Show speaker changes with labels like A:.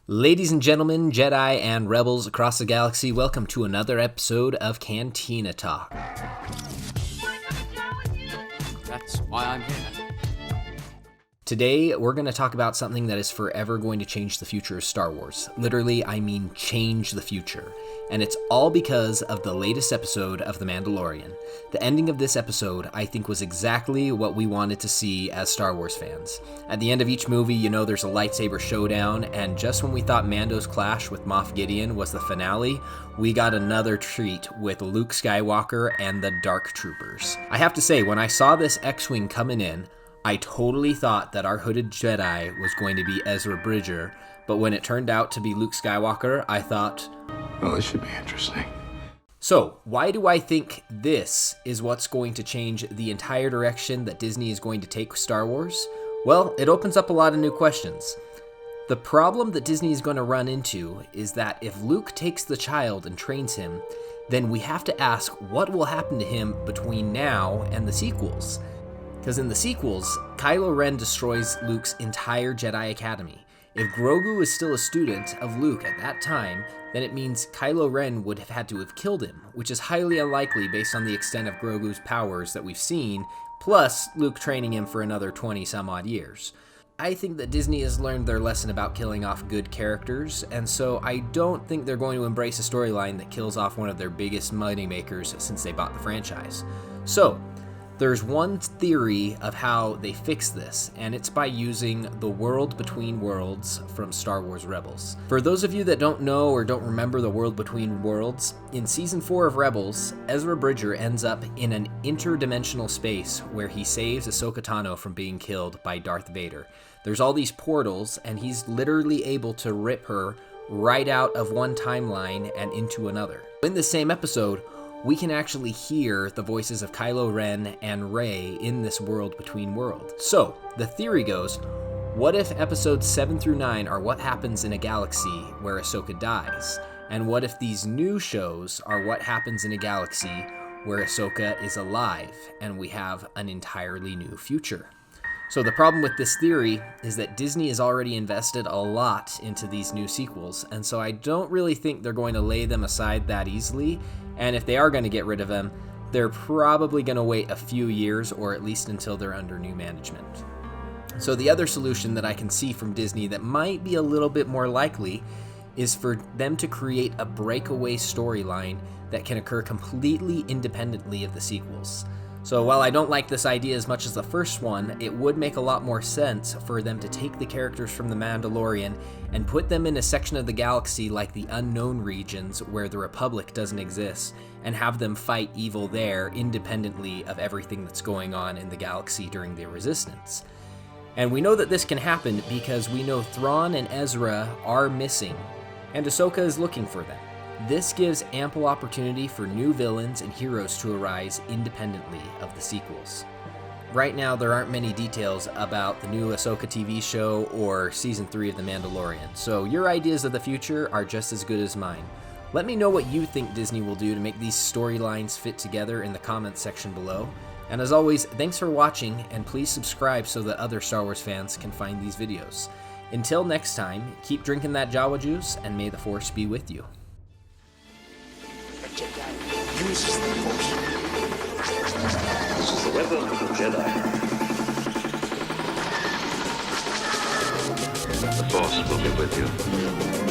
A: Ladies and gentlemen, Jedi and Rebels across the galaxy, welcome to another episode of Cantina Talk.
B: That's why I'm here.
A: Today, we're going to talk about something that is forever going to change the future of Star Wars. Literally, I mean change the future. And it's all because of the latest episode of The Mandalorian. The ending of this episode, I think, was exactly what we wanted to see as Star Wars fans. At the end of each movie, you know there's a lightsaber showdown, and just when we thought Mando's clash with Moff Gideon was the finale, we got another treat with Luke Skywalker and the Dark Troopers. I have to say, when I saw this X-Wing coming in, I totally thought that our hooded Jedi was going to be Ezra Bridger, but when it turned out to be Luke Skywalker, I thought,
C: well, this should be interesting.
A: So, why do I think this is what's going to change the entire direction that Disney is going to take Star Wars? Well, it opens up a lot of new questions. The problem that Disney is going to run into is that if Luke takes the child and trains him, then we have to ask what will happen to him between now and the sequels. Because in the sequels, Kylo Ren destroys Luke's entire Jedi Academy. If Grogu is still a student of Luke at that time, then it means Kylo Ren would have had to have killed him, which is highly unlikely based on the extent of Grogu's powers that we've seen, plus Luke training him for another 20 some odd years. I think that Disney has learned their lesson about killing off good characters, and so I don't think they're going to embrace a storyline that kills off one of their biggest moneymakers since they bought the franchise. So, there's one theory of how they fix this, and it's by using the world between worlds from Star Wars Rebels. For those of you that don't know or don't remember the world between worlds, in Season 4 of Rebels, Ezra Bridger ends up in an interdimensional space where he saves Ahsoka Tano from being killed by Darth Vader. There's all these portals, and he's literally able to rip her right out of one timeline and into another. In the same episode, we can actually hear the voices of Kylo Ren and Rey in this world between worlds. So, the theory goes, what if episodes 7 through 9 are what happens in a galaxy where Ahsoka dies? And what if these new shows are what happens in a galaxy where Ahsoka is alive and we have an entirely new future? So the problem with this theory is that Disney has already invested a lot into these new sequels, and so I don't really think they're going to lay them aside that easily, and if they are going to get rid of them, they're probably going to wait a few years or at least until they're under new management. So the other solution that I can see from Disney that might be a little bit more likely is for them to create a breakaway storyline that can occur completely independently of the sequels. So while I don't like this idea as much as the first one, it would make a lot more sense for them to take the characters from The Mandalorian and put them in a section of the galaxy like the unknown regions where the Republic doesn't exist, and have them fight evil there independently of everything that's going on in the galaxy during the Resistance. And we know that this can happen because we know Thrawn and Ezra are missing, and Ahsoka is looking for them. This gives ample opportunity for new villains and heroes to arise independently of the sequels. Right now, there aren't many details about the new Ahsoka TV show or Season 3 of The Mandalorian, so your ideas of the future are just as good as mine. Let me know what you think Disney will do to make these storylines fit together in the comments section below. And as always, thanks for watching, and please subscribe so that other Star Wars fans can find these videos. Until next time, keep drinking that Jawa juice, and may the Force be with you.
D: Uses the Force.
E: This is the weapon of the Jedi. The Force will be with you.